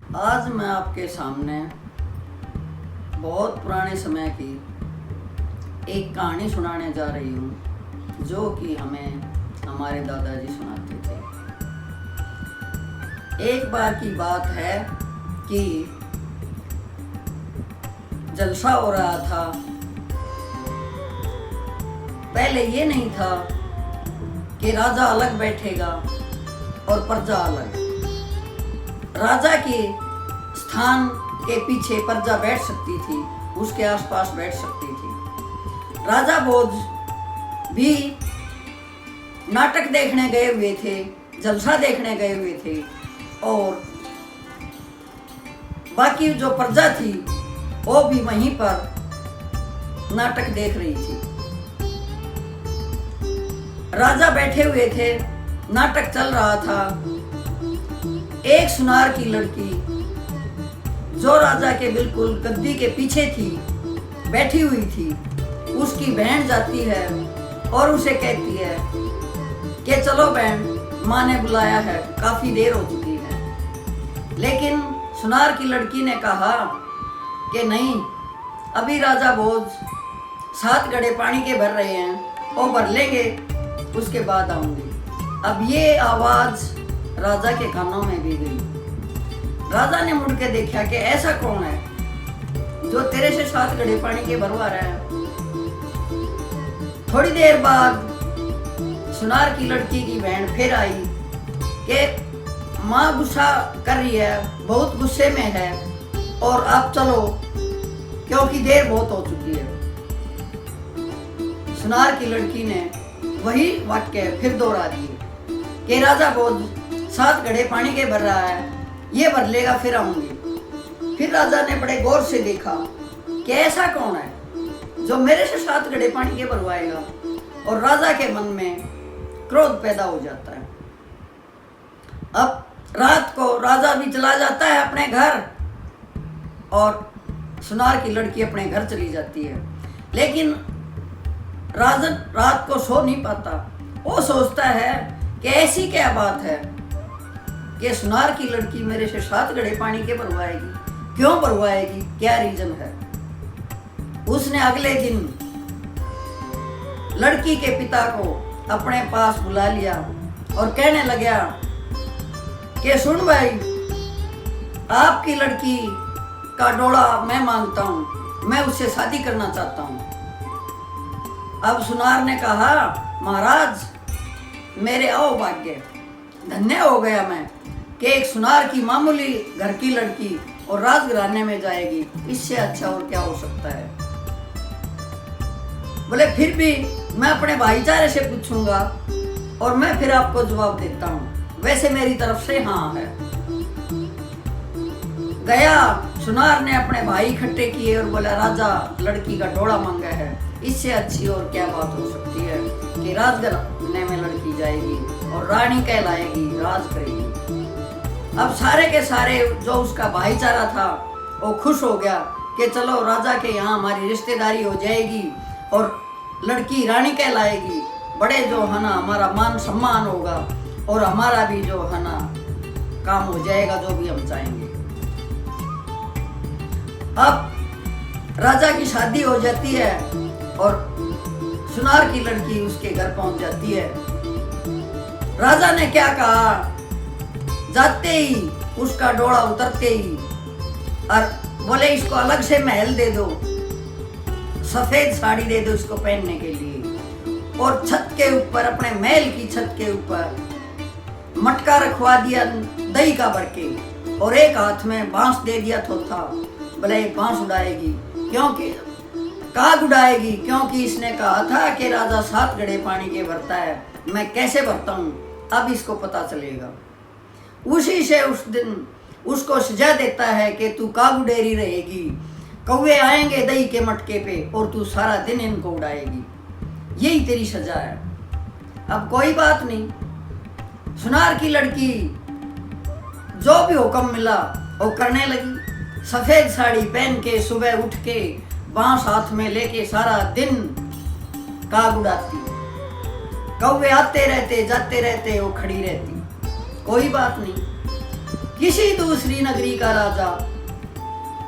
आज मैं आपके सामने बहुत पुराने समय की एक कहानी सुनाने जा रही हूँ जो कि हमें हमारे दादाजी सुनाते थे। एक बार की बात है कि जलसा हो रहा था। पहले ये नहीं था कि राजा अलग बैठेगा और प्रजा अलग। राजा के स्थान के पीछे प्रजा बैठ सकती थी, उसके आसपास बैठ सकती थी। राजा भोज भी नाटक देखने गए हुए थे, जलसा देखने गए हुए थे और बाकी जो प्रजा थी वो भी वहीं पर नाटक देख रही थी। राजा बैठे हुए थे, नाटक चल रहा था। एक सुनार की लड़की जो राजा के बिल्कुल गद्दी के पीछे थी, बैठी हुई थी, उसकी बहन जाती है और उसे कहती है कि चलो बहन, माँ ने बुलाया है, काफी देर हो चुकी है। लेकिन सुनार की लड़की ने कहा कि नहीं, अभी राजा भोज 7 घड़े पानी के भर रहे हैं, वो भर लेंगे, उसके बाद आऊंगी। अब ये आवाज राजा के कानों में भी गई। राजा ने मुड़ के देखा कि ऐसा कौन है जो तेरे से 7 घड़े पानी के भरवा रहा है। थोड़ी देर बाद सुनार की लड़की की बहन फिर आई कि माँ गुस्सा कर रही है, बहुत गुस्से में है और आप चलो क्योंकि देर बहुत हो चुकी है। सुनार की लड़की ने वही वाक्य फिर दोहरा दिए कि राजा भोज 7 घड़े पानी के भर रहा है, ये भर लेगा फिर आऊंगी। फिर राजा ने बड़े गौर से देखा कि ऐसा कौन है जो मेरे से 7 घड़े पानी के भरवाएगा, और राजा के मन में क्रोध पैदा हो जाता है। अब रात को राजा भी चला जाता है अपने घर और सुनार की लड़की अपने घर चली जाती है। लेकिन राजन रात को सो नहीं पाता। वो सोचता है कि ऐसी क्या बात है कि सुनार की लड़की मेरे से 7 घड़े पानी के भरवाएगी, क्यों भरवाएगी, क्या रीजन है। उसने अगले दिन लड़की के पिता को अपने पास बुला लिया और कहने लगा कि सुन भाई, आपकी लड़की का डोला मैं मांगता हूँ, मैं उससे शादी करना चाहता हूँ। अब सुनार ने कहा, महाराज मेरे अभाग्य, धन्य हो गया मैं कि एक सुनार की मामूली घर की लड़की और राजघराने में जाएगी, इससे अच्छा और क्या हो सकता है। बोले फिर भी मैं अपने भाईचारे से पूछूंगा और मैं फिर आपको जवाब देता हूँ, वैसे मेरी तरफ से हाँ है। गया, सुनार ने अपने भाई इकट्ठे किए और बोला, राजा लड़की का डोला मांगा है, इससे अच्छी और क्या बात हो सकती है कि राजघराने में लड़की जाएगी और रानी कहलाएगी, राज करेगी। अब सारे के सारे जो उसका भाईचारा था वो खुश हो गया कि चलो राजा के यहाँ हमारी रिश्तेदारी हो जाएगी और लड़की रानी कहलाएगी, बड़े जो है ना हमारा मान सम्मान होगा और हमारा भी जो है ना काम हो जाएगा, जो भी हम चाहेंगे। अब राजा की शादी हो जाती है और सुनार की लड़की उसके घर पहुंच जाती है। राजा ने क्या कहा, जाते ही उसका डोला उतरते ही और बोले इसको अलग से महल दे दो, सफेद साड़ी दे दो इसको पहनने के लिए, और छत के ऊपर, अपने महल की छत के ऊपर मटका रखवा दिया दही का भर के, और एक हाथ में बांस दे दिया थोथा, बोले बांस उड़ाएगी, क्योंकि काग उड़ाएगी, क्योंकि इसने कहा था कि राजा 7 घड़े पानी के भरता है, मैं कैसे भरता हूँ, अब इसको पता चलेगा। उसी से उस दिन उसको सजा देता है कि तू काग उड़ेरी रहेगी, कौवे आएंगे दही के मटके पे और तू सारा दिन इनको उड़ाएगी, यही तेरी सजा है। अब कोई बात नहीं, सुनार की लड़की जो भी हुक्म मिला वो करने लगी। सफेद साड़ी पहन के सुबह उठ के बांस हाथ में लेके सारा दिन काग उड़ाती, कौवे आते रहते जाते रहते, वो खड़ी रहती, कोई बात नहीं। किसी दूसरी नगरी का राजा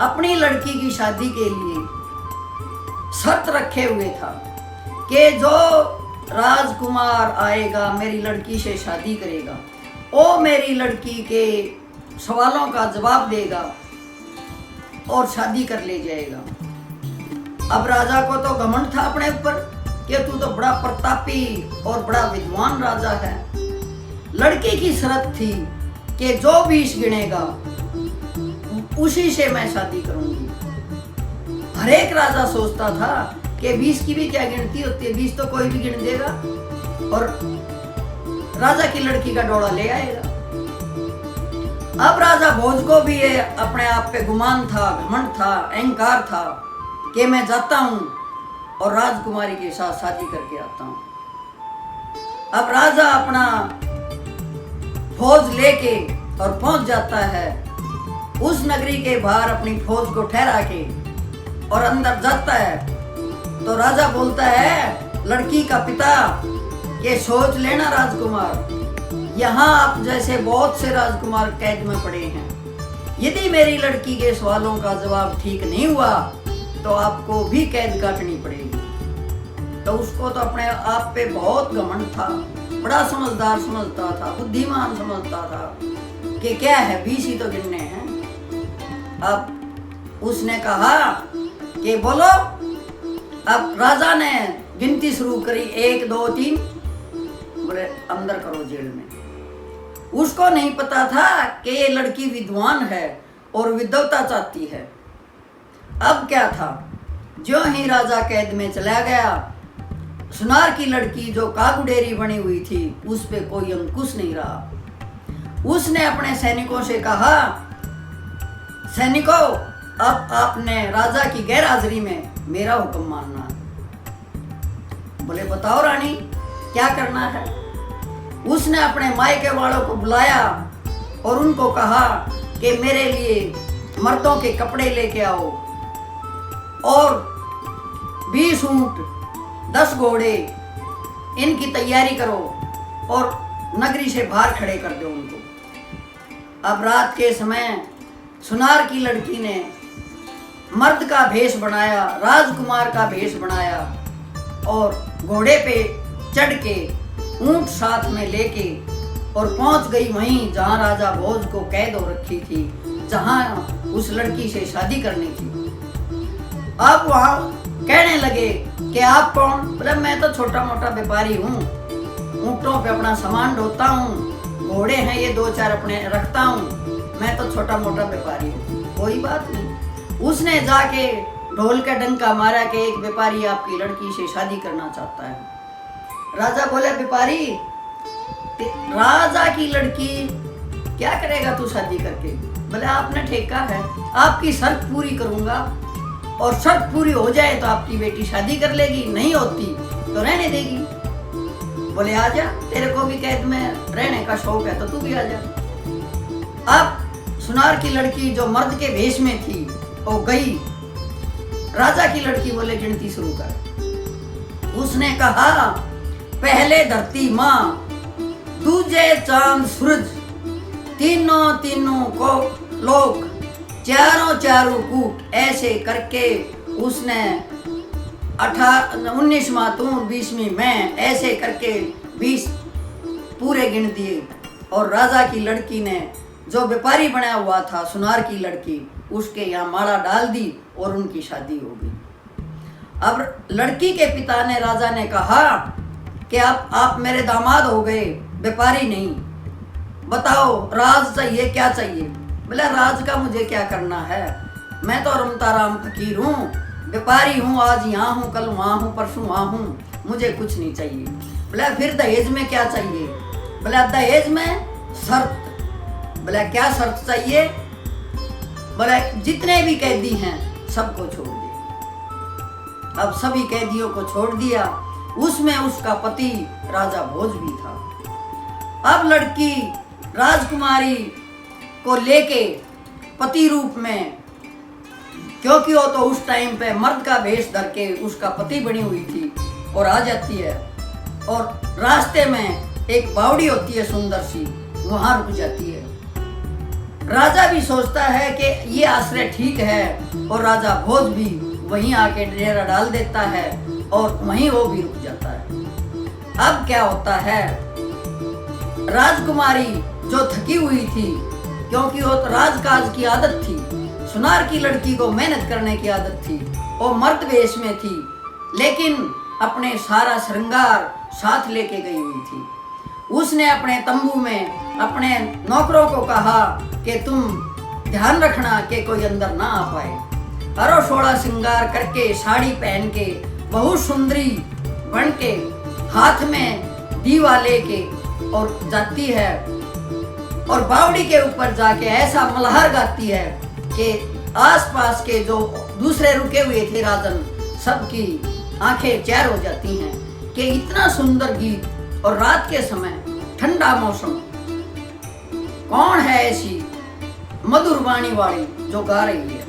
अपनी लड़की की शादी के लिए शर्त रखे हुए था कि जो राजकुमार आएगा मेरी लड़की से शादी करेगा, वो मेरी लड़की के सवालों का जवाब देगा और शादी कर ले जाएगा। अब राजा को तो घमंड था अपने ऊपर कि तू तो बड़ा प्रतापी और बड़ा विद्वान राजा है। लड़की की शर्त थी कि जो 20 गिनेगा उसी से मैं शादी करूंगी। हर एक राजा सोचता था कि 20 की भी क्या गिनती होती है, 20 तो कोई भी गिन देगा और राजा की लड़की का डोला ले आएगा। अब राजा भोज को भी ये अपने आप पे गुमान था, घमंड था, अहंकार था कि मैं जाता हूं और राजकुमारी के साथ शादी करके आता हूं। अब राजा अपना फौज लेके और पहुंच जाता है उस नगरी के बाहर, अपनी फौज को ठहरा के और अंदर जाता है तो राजा बोलता है लड़की का पिता, ये सोच लेना राजकुमार, यहाँ आप जैसे बहुत से राजकुमार कैद में पड़े हैं। यदि मेरी लड़की के सवालों का जवाब ठीक नहीं हुआ तो आपको भी कैद काटनी पड़ेगी। तो उसको तो अपने आप पे बहुत घमंड था, बड़ा समझदार समझता था, बुद्धिमान समझता था कि क्या है 20 ही तो गिनने हैं। अब उसने कहा कि बोलो। अब राजा ने गिनती शुरू करी, 1 2 3, बोले अंदर करो जेल में। उसको नहीं पता था कि ये लड़की विद्वान है और विद्वता चाहती है। अब क्या था, जो ही राजा कैद में चला गया, सुनार की लड़की जो कागुडेरी बनी हुई थी उस पे कोई अंकुश नहीं रहा। उसने अपने सैनिकों से कहा, सैनिकों अब आपने राजा की गैरहाजिरी में मेरा हुक्म मानना है। बोले बताओ रानी क्या करना है। उसने अपने मायके वालों को बुलाया और उनको कहा कि मेरे लिए मर्दों के कपड़े लेके आओ और 20 ऊंट 10 घोड़े इनकी तैयारी करो और नगरी से बाहर खड़े कर दो उनको। अब रात के समय सुनार की लड़की ने मर्द का भेष बनाया, राजकुमार का भेष बनाया और घोड़े पे चढ़ के ऊंट साथ में लेके और पहुंच गई वहीं जहां राजा भोज को कैद हो रखी थी, जहां उस लड़की से शादी करनी थी। अब वहां कहने लगे कि आप कौन। बोले मैं तो छोटा मोटा व्यापारी हूँ, ऊंटों पे अपना सामान ढोता हूँ, घोड़े हैं ये 2-4 अपने रखता हूँ, मैं तो छोटा मोटा व्यापारी हूँ। कोई बात नहीं। उसने जाके ढोल का डंका मारा कि एक व्यापारी आपकी लड़की से शादी करना चाहता है। राजा बोले व्यापारी, राजा की लड़की क्या करेगा तू शादी करके। बोले आपने ठेका है, आपकी शर्त पूरी करूंगा और शर्त पूरी हो जाए तो आपकी बेटी शादी कर लेगी, नहीं होती तो रहने देगी। बोले आजा, तेरे को भी कैद में रहने का शौक है तो तू भी आजा। अब सुनार की लड़की जो मर्द के भेष में थी वो गई। राजा की लड़की बोले गिनती शुरू कर। उसने कहा पहले धरती माँ, दूजे चांद सूरज, तीनों तीनों को लोग, चारों चारों कूट, ऐसे करके उसने 19वां तू 20वीं मैं, ऐसे करके 20 पूरे गिन दिए। और राजा की लड़की ने जो व्यापारी बना हुआ था सुनार की लड़की, उसके यहाँ माला डाल दी और उनकी शादी हो गई। अब लड़की के पिता ने राजा ने कहा कि आप मेरे दामाद हो गए, व्यापारी नहीं, बताओ राज चाहिए क्या चाहिए। बोला राज का मुझे क्या करना है, मैं तो रमता राम फकीर हूँ, व्यापारी हूँ, आज यहाँ हूँ, कल वहाँ हूँ, परसों वहाँ हूँ, मुझे कुछ नहीं चाहिए। बोला फिर दहेज में क्या चाहिए। बोला दहेज में शर्त। बोला क्या शर्त चाहिए। बोला जितने भी कैदी हैं सबको छोड़ दे। अब सभी कैदियों को छोड़ दिया, उसमें उसका पति राजा भोज भी था। अब लड़की राजकुमारी को लेके पति रूप में, क्योंकि वो तो उस टाइम पे मर्द का भेष धर के उसका पति बनी हुई थी, और आ जाती है और रास्ते में एक बावड़ी होती है सुंदर सी, वहां रुक जाती है। राजा भी सोचता है कि ये आश्रय ठीक है, और राजा भोज भी वहीं आके डेरा डाल देता है और वहीं वो भी रुक जाता है। अब क्या होता है, राजकुमारी जो थकी हुई थी, क्योंकि वो तो राजकाज की आदत थी, सुनार की लड़की को मेहनत करने की आदत थी, वो मर्द वेश में थी, लेकिन अपने सारा श्रृंगार साथ लेके गई हुई थी। उसने अपने तंबू में अपने नौकरों को कहा कि तुम ध्यान रखना कि कोई अंदर ना आ पाए। अरो सोड़ा श्रृंगार करके, साड़ी पहन के, बहुत सुंदरी बन के, हाथ में दीवा लेके और जाती है, और बावड़ी के ऊपर जाके ऐसा मल्हार गाती है कि आसपास के जो दूसरे रुके हुए थे राजन, सबकी आंखें चैर हो जाती हैं कि इतना सुंदर गीत, और रात के समय ठंडा मौसम, कौन है ऐसी मधुर वाणी वाली जो गा रही है।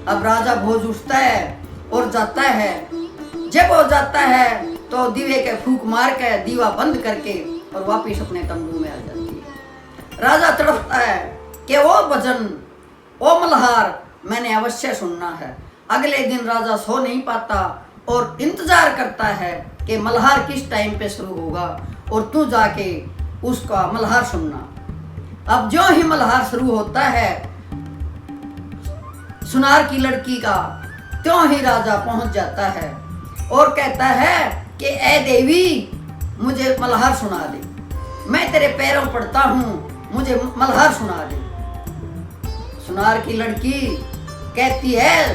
अब राजा भोज उठता है और जाता है। जब वो जाता है तो दीवे के फूंक मार के, दीवा बंद करके, और वापिस अपने तंबू में आ जाती है। राजा तड़पता है कि वो भजन, वो मल्हार मैंने अवश्य सुनना है। अगले दिन राजा सो नहीं पाता और इंतजार करता है कि मल्हार किस टाइम पे शुरू होगा, और तू जाके उसका मल्हार सुनना। अब जो ही मल्हार शुरू होता है सुनार की लड़की का, त्यों ही राजा पहुंच जाता है और कहता है कि ए देवी, मुझे मल्हार सुना दे, मैं तेरे पैरों पड़ता हूं, मुझे मल्हार सुना दे। सुनार की लड़की कहती है,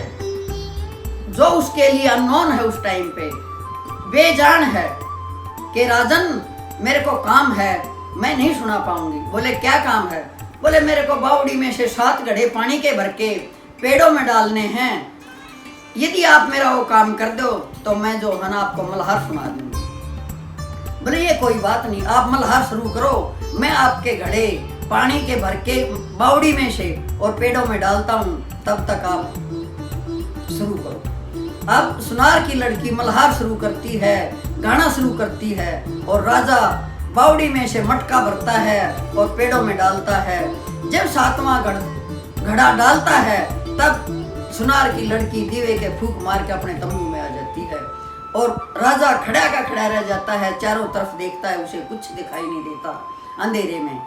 जो उसके लिए अननोन है उस टाइम पे, बेजान है, कि राजन मेरे को काम है, मैं नहीं सुना पाऊंगी। बोले क्या काम है? बोले मेरे को बावड़ी में से 7 घड़े पानी के भर के पेड़ों में डालने हैं, यदि आप मेरा वो काम कर दो तो मैं जो है ना आपको मल्हार सुना दूंगी। बोले ये कोई बात नहीं, आप मल्हार शुरू करो, मैं आपके घड़े पानी के भर के बावड़ी में से और पेड़ों में डालता हूँ, तब तक आप शुरू करो। अब सुनार की लड़की मल्हार शुरू करती है, गाना शुरू करती है, और राजा बावड़ी में से मटका भरता है और पेड़ों में डालता है। जब 7वां घड़ा डालता है तब सुनार की लड़की दीवे के फूंक मार के अपने तंबू में आ जाती है, और राजा खड़ा का खड़ा रह जाता है, चारों तरफ देखता है, उसे कुछ दिखाई नहीं देता अंधेरे में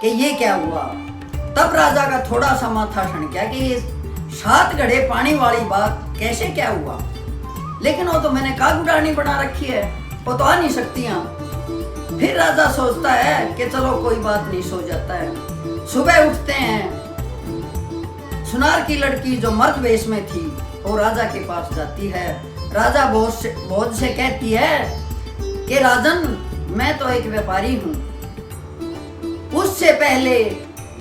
कि ये क्या हुआ। तब राजा का थोड़ा सा माथा ठन गया कि ये 7 घड़े पानी वाली बात कैसे क्या हुआ, लेकिन वो तो मैंने कागुडानी बना रखी है, वो तो आ नहीं सकती यहाँ। फिर राजा सोचता है कि चलो कोई बात नहीं, सो जाता है। सुबह उठते हैं, सुनार की लड़की जो मर्द वेश में थी वो राजा के पास जाती है। राजा भोज से कहती है कि राजन मैं तो एक व्यापारी हूँ। उससे पहले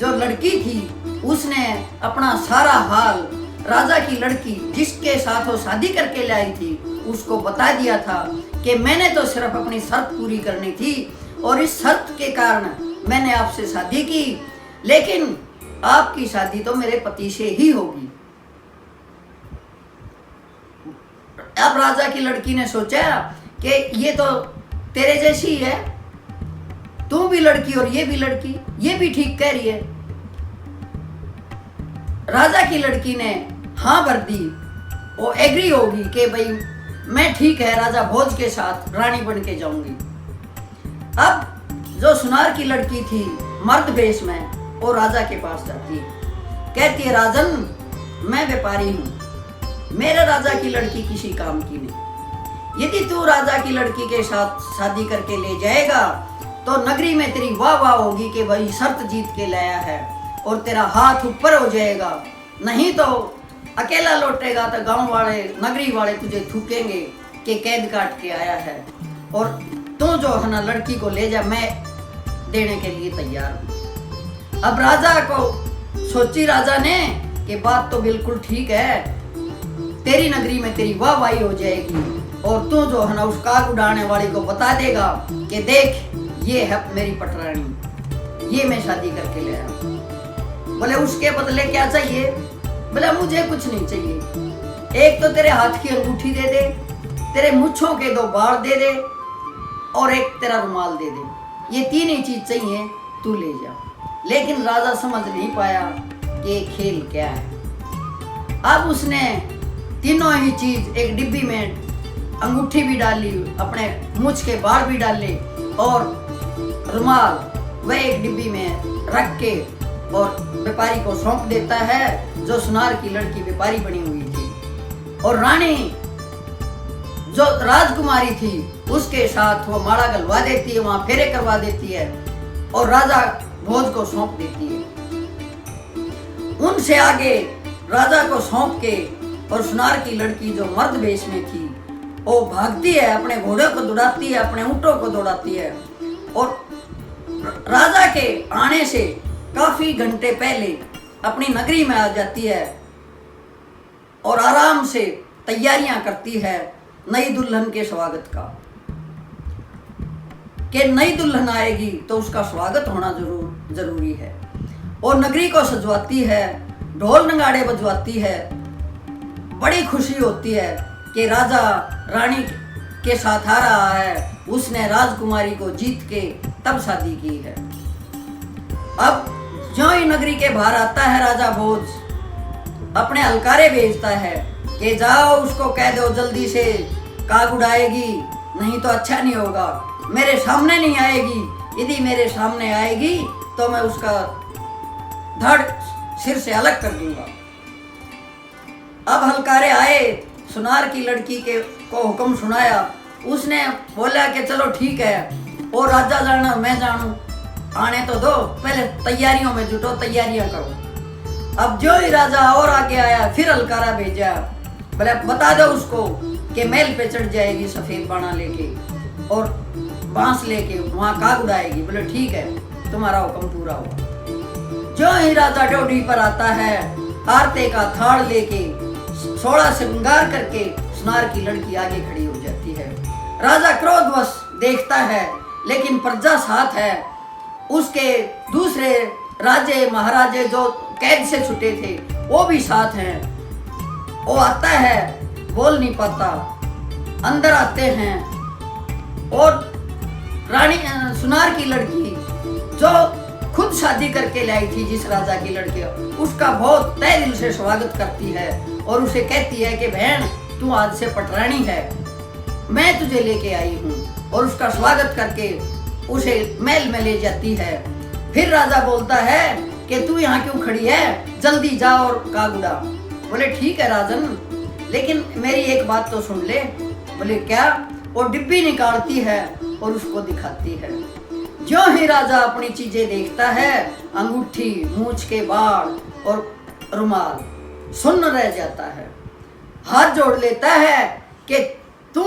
जो लड़की थी उसने अपना सारा हाल राजा की लड़की जिसके साथ वो शादी करके लाई थी उसको बता दिया था कि मैंने तो सिर्फ अपनी शर्त पूरी करनी थी, और इस शर्त के कारण मैंने आपसे शादी की, लेकिन आपकी शादी तो मेरे पति से ही होगी। अब राजा की लड़की ने सोचा कि ये तो तेरे जैसी है, तू भी लड़की और ये भी लड़की, ये भी ठीक कह रही है। राजा की लड़की ने हाँ भर दी, वो एग्री होगी कि भाई मैं ठीक है, राजा भोज के साथ रानी बन के जाऊंगी। अब जो सुनार की लड़की थी मर्द वेश में, वो राजा के पास जाती है, कहती है राजन मैं व्यापारी हूँ, मेरे राजा की लड़की किसी काम की नहीं, यदि तू राजा की लड़की के साथ शादी करके ले जाएगा तो नगरी में तेरी वाह वाह होगी कि भाई शर्त जीत के लाया है, और तेरा हाथ ऊपर हो जाएगा, नहीं तो अकेला लौटेगा तो गांव वाले नगरी वाले तुझे थूकेंगे कि कैद काट के आया है, और तू जो है ना लड़की को ले जा, मैं देने के लिए तैयार हूँ। अब राजा को सोची राजा ने कि बात तो बिल्कुल ठीक है, तेरी नगरी में तेरी वाह वाही हो जाएगी, और तू जो है ना उस काग उड़ाने वाली को बता देगा कि देख ये है मेरी पटरानी, ये मैं शादी करके ले आया। बोले उसके बदले क्या चाहिए? बोले मुझे कुछ नहीं चाहिए, एक तो तेरे हाथ की अंगूठी दे दे, तेरे मुच्छों के 2 बाल दे दे, और एक तेरा रुमाल दे दे, ये 3 ही चीज चाहिए, तू ले जा। लेकिन राजा समझ नहीं पाया कि ये खेल क्या है। अब उसने तीनों ही चीज एक डिब्बी में, अंगूठी भी डाली, अपने मूछ के बाल भी डाले और रुमाल वह एक डिब्बी में रख के और व्यापारी को सौंप देता है, जो सुनार की लड़की व्यापारी बनी हुई थी। और रानी जो राजकुमारी थी उसके साथ वो माला गलवा देती है, वहां फेरे करवा देती है और राजा भोज को सौंप देती है। उनसे आगे राजा को सौंप के और सुनार की लड़की जो मर्द वेश में थी वो भागती है, अपने घोड़े को दौड़ाती है, अपने ऊंटों को दौड़ाती है और राजा के आने से काफी घंटे पहले अपनी नगरी में आ जाती है और आराम से तैयारियां करती है नई दुल्हन के स्वागत का। कि नई दुल्हन आएगी तो उसका स्वागत होना जरूरी है। और नगरी को सजवाती है, ढोल नगाड़े बजवाती है। बड़ी खुशी होती है कि राजा रानी के साथ आ रहा है, उसने राजकुमारी को जीत के तब शादी की है। अब जो ही नगरी के बाहर आता है राजा भोज, अपने हलकारे भेजता है कि जाओ उसको कह दो जल्दी से काग उड़ाएगी, नहीं तो अच्छा नहीं होगा, मेरे सामने नहीं आएगी, यदि मेरे सामने आएगी तो मैं उसका धड़ सिर से अलग कर दूंगा। अब हलकारे आए, सुनार की लड़की के को हुक्म सुनाया, उसने बोला कि चलो ठीक है, और राजा जाना मैं जानू, आने तो दो, पहले तैयारियों में जुटो, तैयारियां करो। अब जो ही राजा और आगे आया, फिर हलकारा भेजा, बोले बता दो उसको कि महल पे चढ़ जाएगी सफेद बाणा लेके और बांस लेके वहां काग उड़ाएगी। बोले ठीक है, तुम्हारा हुक्म पूरा हुआ। जो ही राजा ड्योढ़ी पर आता है, आरते का थाड़ लेके 16 श्रृंगार करके सुनार की लड़की आगे खड़ी हो जाती है। राजा क्रोधवश देखता है, लेकिन प्रजा साथ है, उसके दूसरे राजे महाराजे जो कैद से छुटे थे वो भी साथ हैं। वो आता है, बोल नहीं पाता, अंदर आते हैं और रानी सुनार की लड़की जो खुद शादी करके लाई थी जिस राजा की लड़की, उसका बहुत तहे दिल से स्वागत करती है और उसे कहती है कि बहन तू आज से पटरानी है, मैं तुझे लेके आई हूँ, और उसका स्वागत करके उसे महल में ले जाती है। फिर राजा बोलता है कि तू यहाँ क्यों खड़ी है, जल्दी जा और काग उड़ा। बोले ठीक है राजन, लेकिन मेरी एक बात तो सुन ले। बोले क्या? वो डिब्बी निकालती है और उसको दिखाती है। जो ही राजा अपनी चीजें देखता है, अंगूठी, मूछ के बाल और रुमाल, सुन्न रह जाता है, हाथ जोड़ लेता है कि तू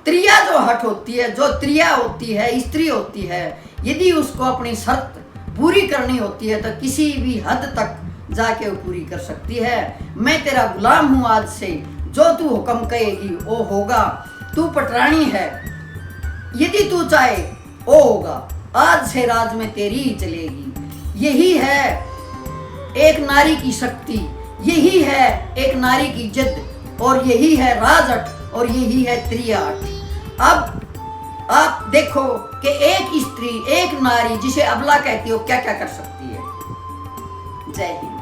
त्रिया जो हट होती है, जो त्रिया होती है, स्त्री होती है, यदि उसको अपनी शर्त पूरी करनी होती है तो किसी भी हद तक जाके वो पूरी कर सकती है। मैं तेरा गुलाम हूँ आज से, जो तू हुक्म कहेगी वो होगा, तू पटरानी है, यदि तू चाहे वो होगा, आज से राज में तेरी ही चलेगी। यही है एक नारी की शक्ति, यही है एक नारी की जिद, और यही है राजअट, और यही है त्रियाट। अब आप देखो कि एक स्त्री, एक नारी जिसे अबला कहती हो, क्या क्या कर सकती है। जय हिंद।